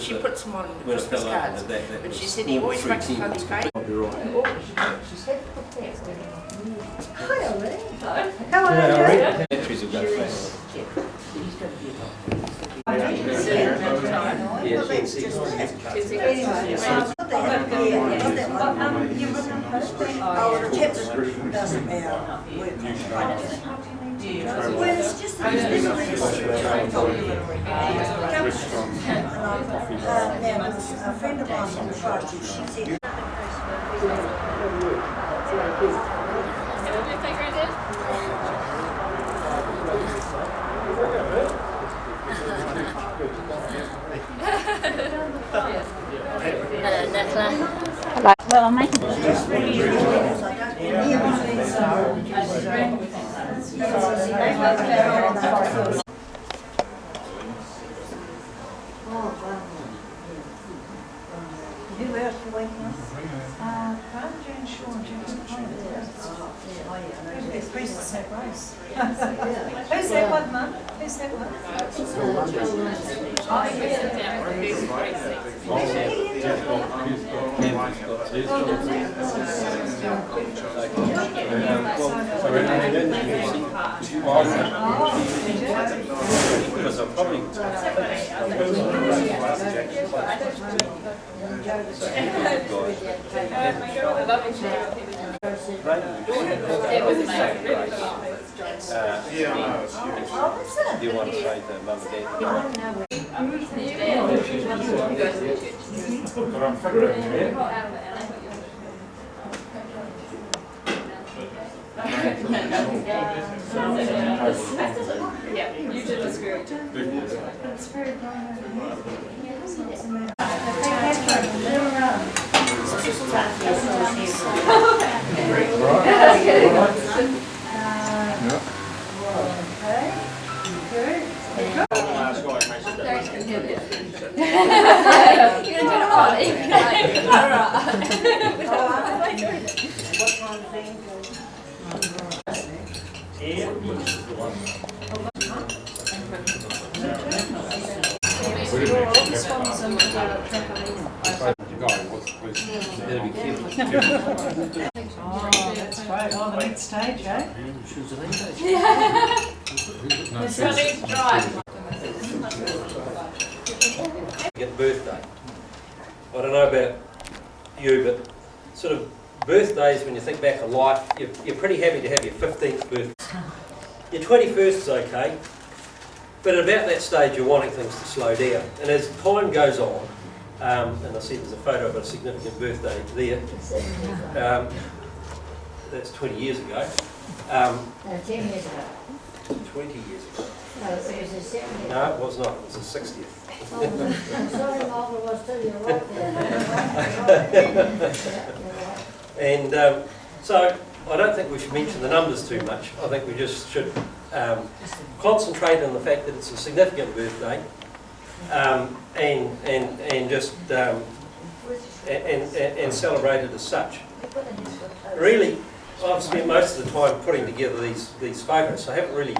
she puts them on the Christmas cards. But she said he always makes a funny cake. I'll be right. Hi, Ollie. How are you? Batteries have got fast. Well, it's just a friend of mine from Christchurch, she said Well, I'm making who else are waking up? Jane Shaw, Who's Priestess Saint Grace? Who's that one, Mum? Who's that one? Because I'll probably do you want to say to Mum and Dad? But I'm figuring Yeah, you did this great. It's very Better be careful. Oh, that's great. Oh, the next stage, eh? Get birthday. I don't know about you, but sort of birthdays, when you think back on life, you're pretty happy to have your 15th birthday. Your 21st is okay, but at about that stage you're wanting things to slow down. And as time goes on, and I see there's a photo of a significant birthday there, that's 20 years ago. 10 years ago. 20 years ago. No, it was a 70th. No, it was not, it was the 60th. Oh, I'm sorry, Margaret, was still you're right there. And so I don't think we should mention the numbers too much. I think we just should concentrate on the fact that it's a significant birthday, and just and celebrate it as such. Really, I've spent most of the time putting together these photos, so I haven't really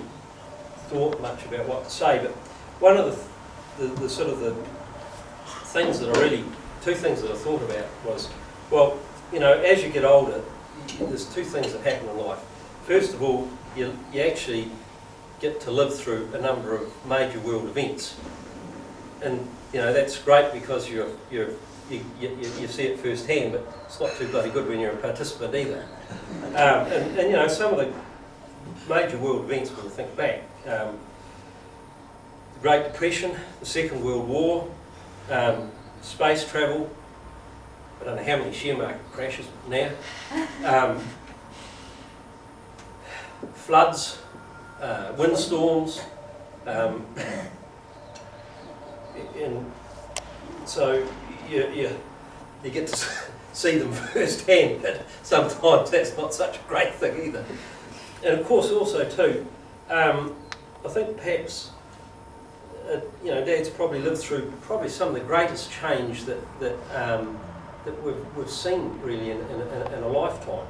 thought much about what to say. But one of the sort of the things that two things that I thought about was, well, you know, as you get older, there's two things that happen in life. First of all, you actually get to live through a number of major world events, and you know that's great because you see it firsthand. But it's not too bloody good when you're a participant either. And you know, some of the major world events, when you think back, the Great Depression, the Second World War, space travel. I don't know how many share market crashes now. Floods, windstorms, and so you get to see them firsthand, but sometimes that's not such a great thing either. And of course also too, I think perhaps you know, Dad's probably lived through probably some of the greatest change that we've seen really in a lifetime.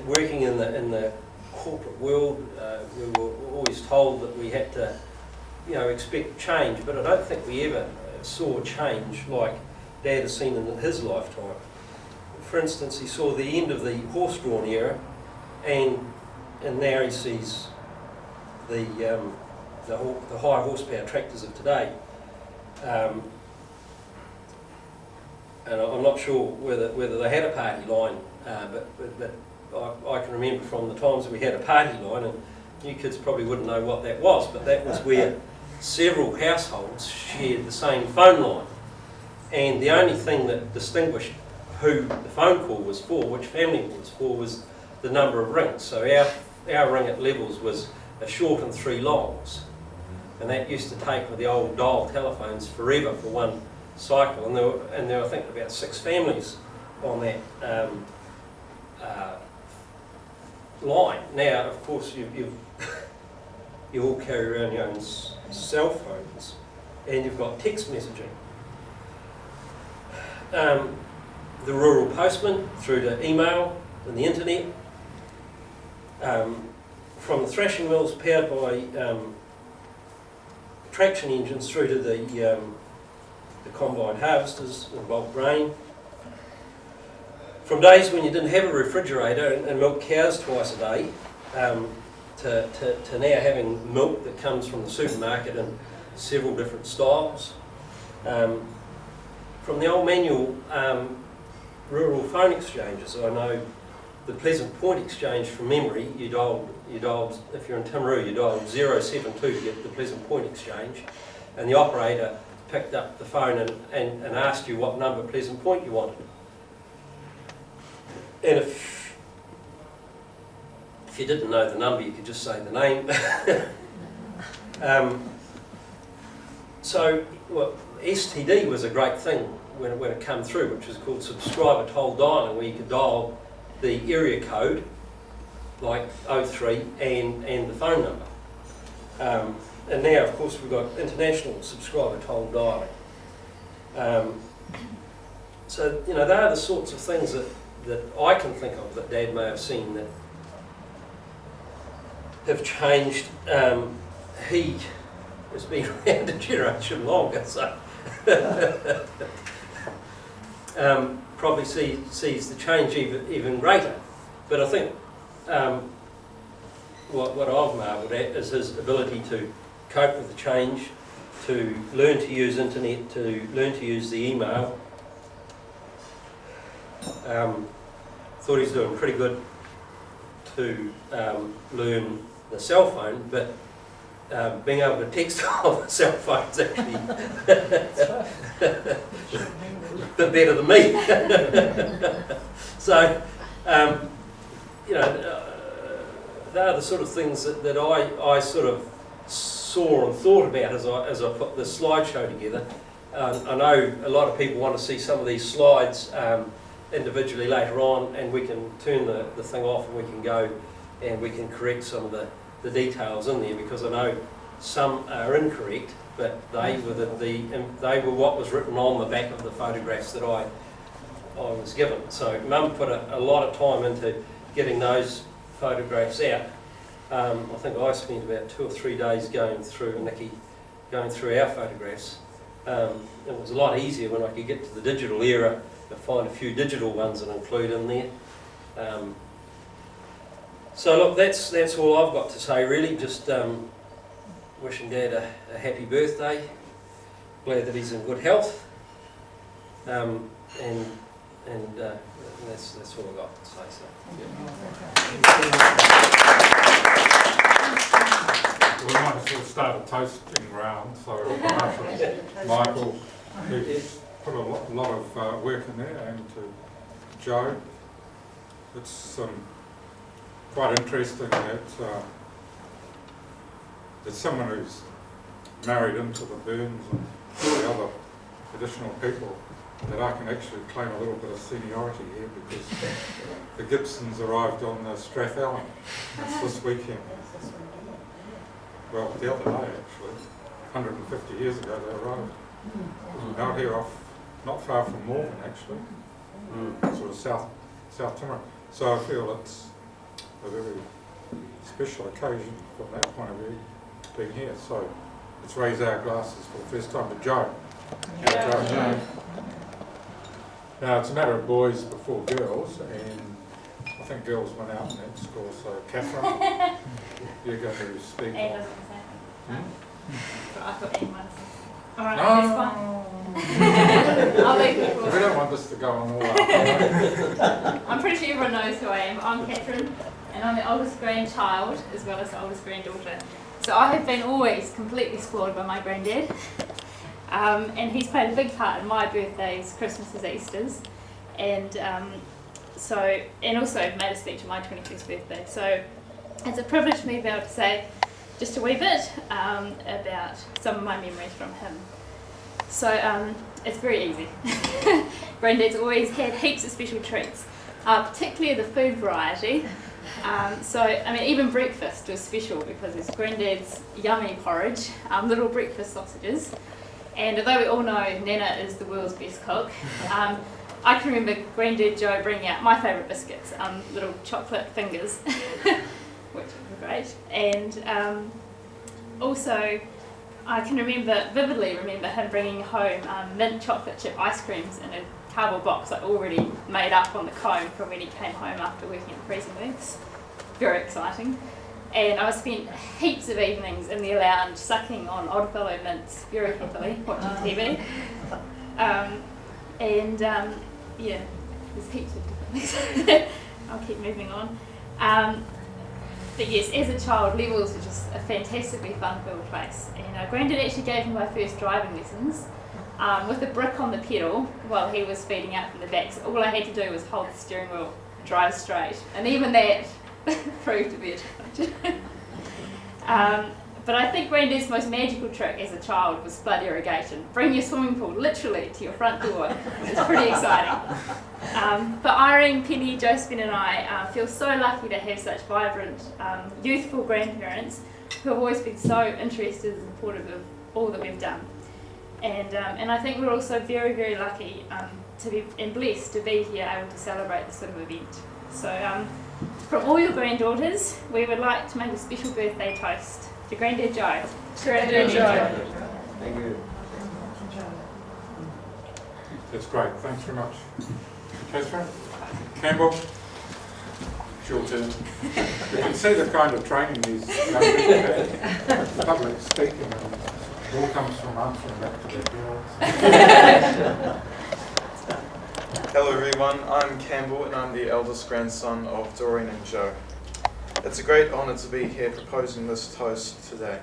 Working in the corporate world, we were always told that we had to you know, expect change, but I don't think we ever saw change like Dad has seen in his lifetime. For instance, he saw the end of the horse-drawn era, and now he sees the high horsepower tractors of today. And I'm not sure whether they had a party line, but I can remember from the times that we had a party line, and you kids probably wouldn't know what that was, but that was where several households shared the same phone line. And the only thing that distinguished who the phone call was for, which family it was for, was the number of rings. So our ring at Levels was a short and 3 longs. And that used to take, with the old dial telephones, forever for one cycle. And there were I think, about 6 families on that line. Now, of course, you all carry around your own cell phones, and you've got text messaging. The rural postman through to email and the internet. From the thrashing mills powered by traction engines through to the combine harvesters and bulk grain. From days when you didn't have a refrigerator and milk cows twice a day, to now having milk that comes from the supermarket in several different styles. From the old manual rural phone exchanges, I know the Pleasant Point exchange from memory, you dialed, if you're in Timaru, you dialed 072 to get the Pleasant Point exchange, and the operator picked up the phone and asked you what number Pleasant Point you wanted. And if you didn't know the number, you could just say the name. So, well, STD was a great thing when it came through, which was called subscriber toll dialing, where you could dial the area code, like 03, and the phone number. And now, of course, we've got international subscriber toll dialing. So, you know, they are the sorts of things that I can think of that Dad may have seen that have changed. He has been around a generation longer, so probably sees the change even greater. But I think what I've marvelled at is his ability to cope with the change, to learn to use internet, to learn to use the email. Thought he's doing pretty good to learn the cell phone, but being able to text off a cell phone is actually a bit better than me. So, you know, they are the sort of things that I sort of saw and thought about as I put this slideshow together. I know a lot of people want to see some of these slides individually later on, and we can turn the thing off and we can go and we can correct some of the details in there, because I know some are incorrect, but they were what was written on the back of the photographs that I was given. So Mum put a lot of time into getting those photographs out. I think I spent about 2 or 3 days going through, Nikki, going through our photographs. It was a lot easier when I could get to the digital era to find a few digital ones and include in there. So look, that's all I've got to say really. Just wishing Dad a happy birthday. Glad that he's in good health. And that's all I've got to say. So. We might as well start a toasting round. So Michael, who's put a lot of work in there, and to Joe. It's quite interesting that there's someone who's married into the Byrnes and the other additional people, that I can actually claim a little bit of seniority here, because the Gibsons arrived on the Strathallan. It's this weekend. Well, the other day actually, 150 years ago they arrived. Out here off, not far from Morven actually, sort of South Timaru. So I feel it's a very special occasion from that point of view, being here. So let's raise our glasses for the first time to Joe. Yeah. Now, it's a matter of boys before girls, and I think girls went out in that score, so Catherine, you're going to speak Anne on. doesn't say anything. I thought Anne might have said. Alright, that's fine. I'll leave it We for don't want this to go on all afternoon. I'm pretty sure everyone knows who I am. I'm Catherine, and I'm the oldest grandchild as well as the oldest granddaughter. So I have been always completely spoiled by my granddad. And he's played a big part in my birthdays, Christmases, Easters, and also made a speech on my 21st birthday. So it's a privilege for me to be able to say just a wee bit about some of my memories from him. So it's very easy. Granddad's always had heaps of special treats, particularly the food variety. Even breakfast was special because it's Granddad's yummy porridge, little breakfast sausages. And although we all know Nana is the world's best cook, I can remember Granddad Joe bringing out my favourite biscuits, little chocolate fingers, which were great. And also, I can vividly remember him bringing home mint chocolate chip ice creams in a cardboard box like already made up on the cone from when he came home after working at the freezing works. Very exciting. And I spent heaps of evenings in the lounge sucking on Oddfellow mints very happily, watching TV. There's heaps of different things. I'll keep moving on. But yes, as a child, Levels was just a fantastically fun-filled place. And Grandad actually gave me my first driving lessons with a brick on the pedal while he was speeding out from the back. So all I had to do was hold the steering wheel, drive straight. And even that proved to be a challenge. But I think Granddad's most magical trick as a child was flood irrigation. Bring your swimming pool literally to your front door. It's pretty exciting. But Irene, Penny, Josephine and I feel so lucky to have such vibrant, youthful grandparents who have always been so interested and supportive of all that we've done. And I think we're also very, very lucky and blessed to be here able to celebrate this sort of event. So from all your granddaughters, we would like to make a special birthday toast to Grandad Joe. Granddad Joe. Thank you. That's great, thanks very much. Catherine? Campbell? It's your turn. You can see the kind of training these young people have. Public speaking, and it all comes from answering back to their parents. Hello everyone, I'm Campbell and I'm the eldest grandson of Doreen and Joe. It's a great honour to be here proposing this toast today.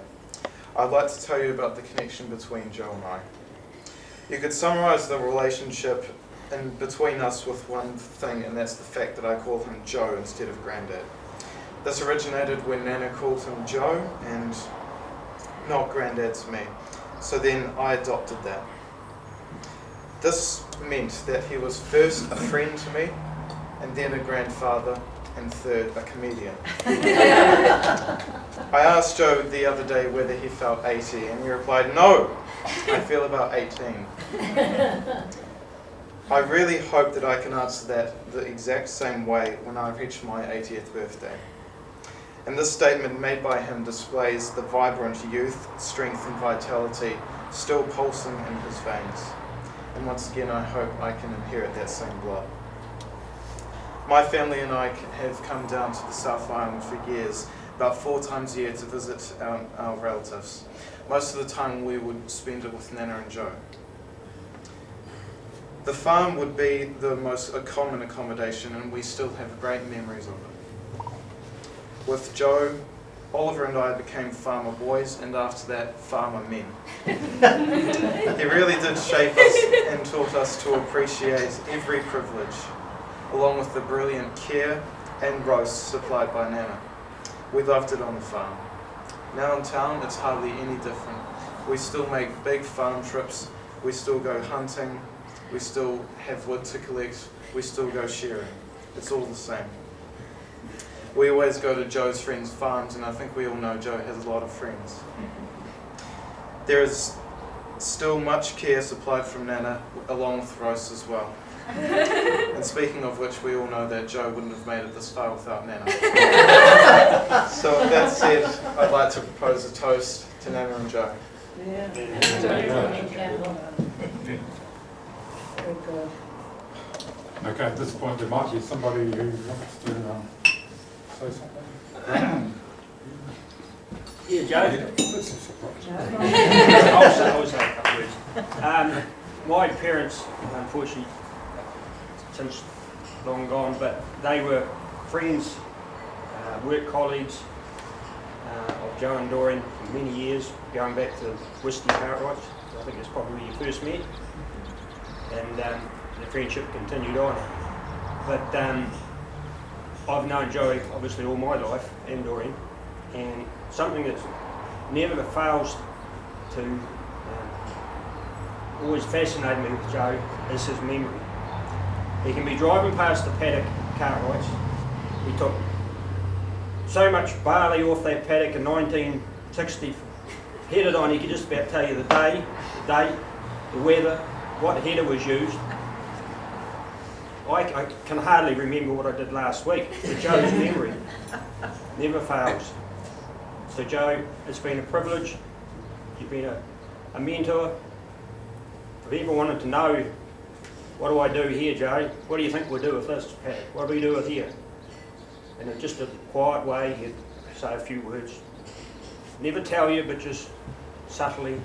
I'd like to tell you about the connection between Joe and I. You could summarise the relationship between us with one thing, and that's the fact that I call him Joe instead of Grandad. This originated when Nana called him Joe and not Grandad to me, so then I adopted that. This meant that he was first a friend to me, and then a grandfather, and third, a comedian. I asked Joe the other day whether he felt 80, and he replied, "No, I feel about 18. I really hope that I can answer that the exact same way when I reach my 80th birthday. And this statement made by him displays the vibrant youth, strength and vitality still pulsing in his veins. And once again, I hope I can inherit that same blood. My family and I have come down to the South Island for years, about 4 times a year to visit our relatives. Most of the time we would spend it with Nana and Joe. The farm would be the most common accommodation, and we still have great memories of it. With Joe, Oliver and I became farmer boys, and after that, farmer men. He really did shape us and taught us to appreciate every privilege, along with the brilliant care and roast supplied by Nana. We loved it on the farm. Now in town, it's hardly any different. We still make big farm trips, we still go hunting, we still have wood to collect, we still go shearing. It's all the same. We always go to Joe's friends' farms, and I think we all know Joe has a lot of friends. There is still much care supplied from Nana, along with roast as well. And speaking of which, we all know that Joe wouldn't have made it this far without Nana. So with that said, I'd like to propose a toast to Nana and Joe. Yeah. Very good. Okay, at this point there might be somebody who wants to say something. Yeah, Joe. That's a surprise. I'll say a couple of words. My parents, unfortunately, since long gone, but they were friends, work colleagues of Joe and Doreen for many years, going back to Whisky Cartwrights. I think that's probably where you first met, and the friendship continued on. But I've known Joe obviously all my life, and Doreen, and something that never fails to always fascinate me with Joe is his memory. He can be driving past the paddock Cartwrights. He took so much barley off that paddock in 1960, headed on, he could just about tell you the day, the date, the weather, what header was used. I can hardly remember what I did last week, but Joe's memory never fails. So Joe, it's been a privilege. You've been a mentor. If you ever wanted to know, what do I do here, Joe? What do you think we'll do with this paddock? What do we do with here? And in just a quiet way, he'd say a few words. Never tell you, but just subtly.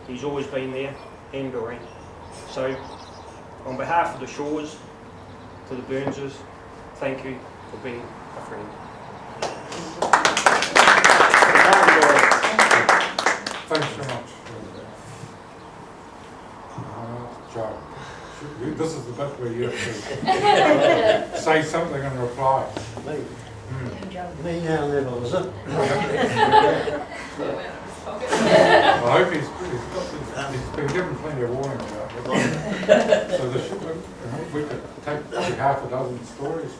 He's always been there, and Doreen. So, on behalf of the Shores, to the Byrneses, thank you for being a friend. Thanks so much. Joe, this is the bit where you have to say something and reply. Me now level, is it? I hope he's been given plenty of warning about it. So we could take half a dozen stories.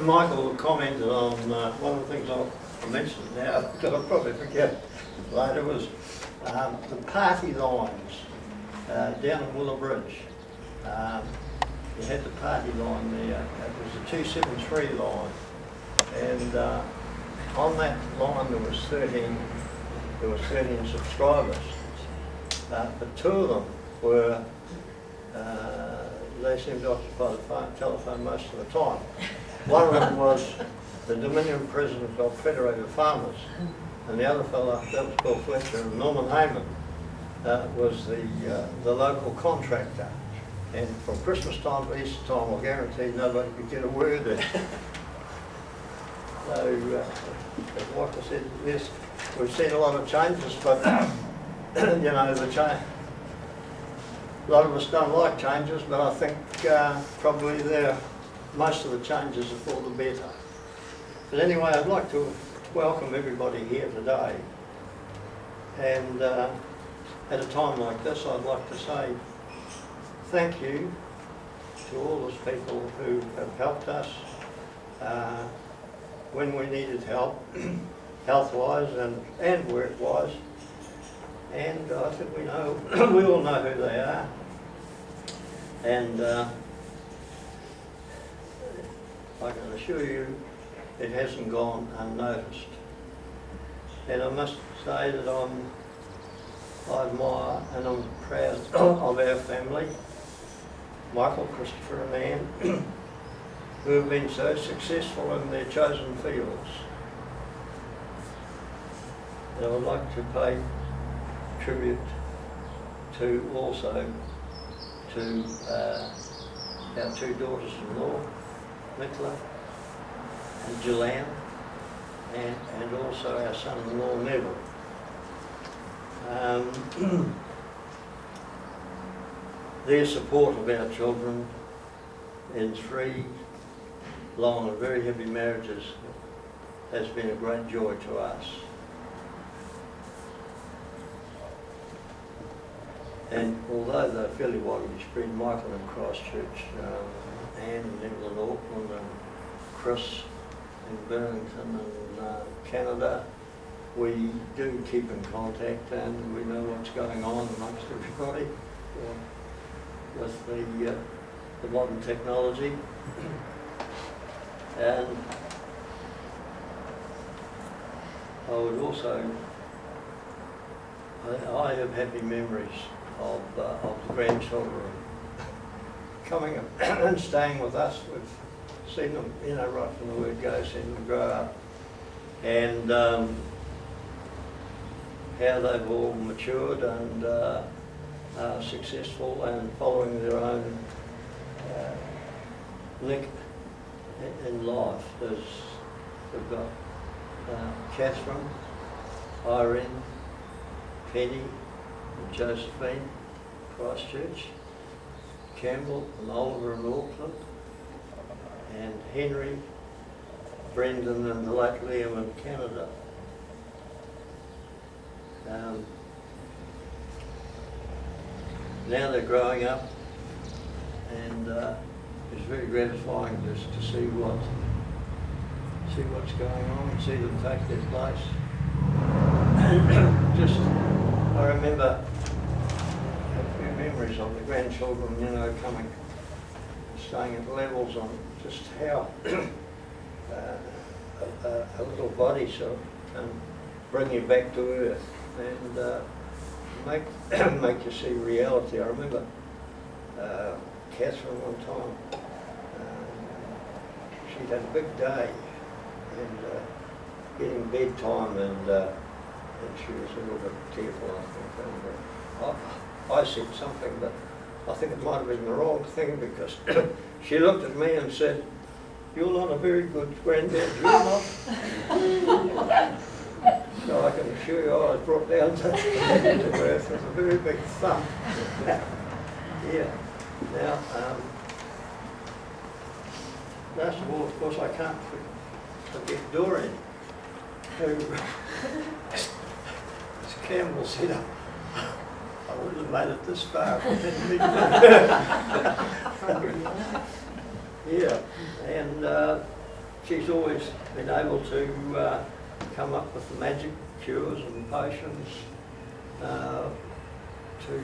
Michael commented on one of the things I'll mention now, that I'll probably forget later, was the party lines down in Willowbridge. You had the party line there. It was the 273 line, and on that line there was 13 subscribers, but two of them were they seemed to occupy the telephone most of the time. One of them was the Dominion President of Federated Farmers, and the other fellow, that was Bill Fletcher, and Norman Heyman was the local contractor. And from Christmas time to Easter time, I guarantee nobody could get a word in. So, as Michael said, yes, we've seen a lot of changes, but you know, a lot of us don't like changes, but I think probably most of the changes are for the better. But anyway, I'd like to welcome everybody here today, and at a time like this, I'd like to say thank you to all those people who have helped us when we needed help, health-wise and work-wise. And I think we all know who they are. And I can assure you it hasn't gone unnoticed. And I must say that I admire and I'm proud of our family, Michael, Christopher and Anne, who have been so successful in their chosen fields. And I would like to pay tribute to also to our two daughters-in-law, Nicola and Gillian, and also our son-in-law, Neville. Their support of our children in 3 long and very happy marriages has been a great joy to us. And although they're fairly widely spread, Michael in Christchurch, Anne and Neville in Auckland, and Chris in Burlington and Canada, we do keep in contact and we know what's going on amongst everybody with the modern technology. And I would also I have happy memories of the grandchildren coming and staying with us. We've seen them, you know, right from the word go, seen them grow up, and how they've all matured and are successful and following their own link in life. We've got Catherine, Irene, Penny, and Josephine, Christchurch, Campbell and Oliver in Auckland, and Henry, Brendan and the late Liam in Canada. Now they're growing up, and it's very gratifying just to see what's going on and see them take their place. Just, I remember a few memories of the grandchildren, you know, coming, staying at levels on just how a little body sort of can bring you back to earth and make you see reality. I remember Catherine one time, she'd had a big day and getting bedtime and she was a little bit tearful, I think. And I said something, but I think it might have been the wrong thing because she looked at me and said, "You're not a very good granddad, you're not." So I can assure you I was brought down to earth with a very big thump. Yeah. Now, last of all, of course, I can't forget Doreen, who, as Campbell said, I wouldn't have made it this far if I didn't meet her. Yeah, and she's always been able to come up with the magic cures and potions to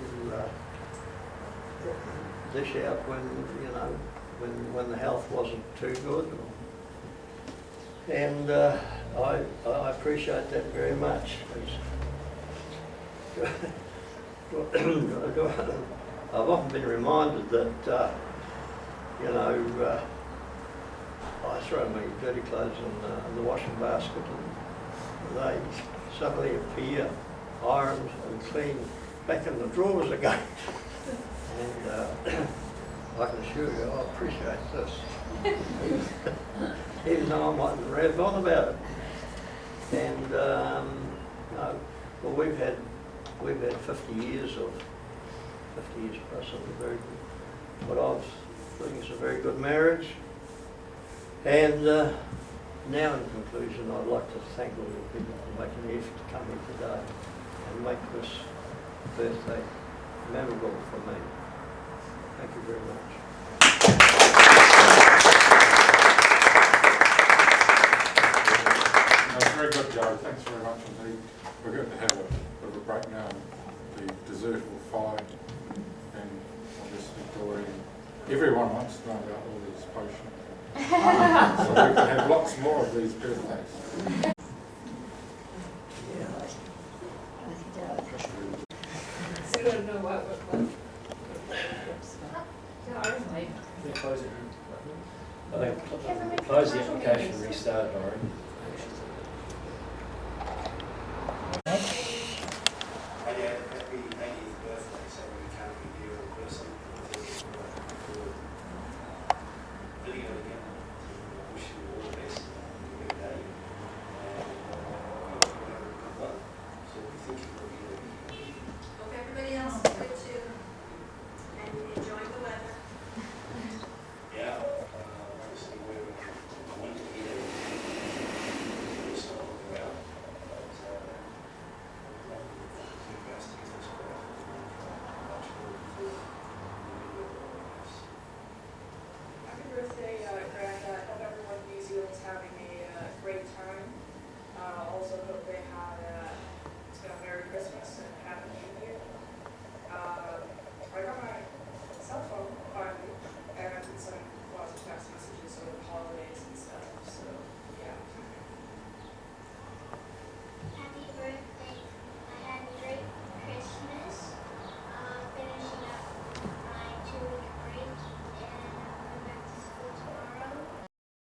dish out when, you know, when the health wasn't too good. And I appreciate that very much. I've often been reminded that, you know, I throw my dirty clothes in the washing basket and they suddenly appear ironed and clean back in the drawers again. And I can assure you I appreciate this, even though I mightn't rave on about it. And no, well, we've had 50 years plus of a very good, what I think is a very good marriage. And now in conclusion, I'd like to thank all the people for making the effort to come here today and make this birthday memorable for me. Thank you very much. That's very good, Joe. Thanks very much indeed. We're going to have a bit of a break now. The dessert will follow, and obviously Doreen. Everyone wants to know about all these potions. So we can have lots more of these birthdays. Close the application, restart, Lauren.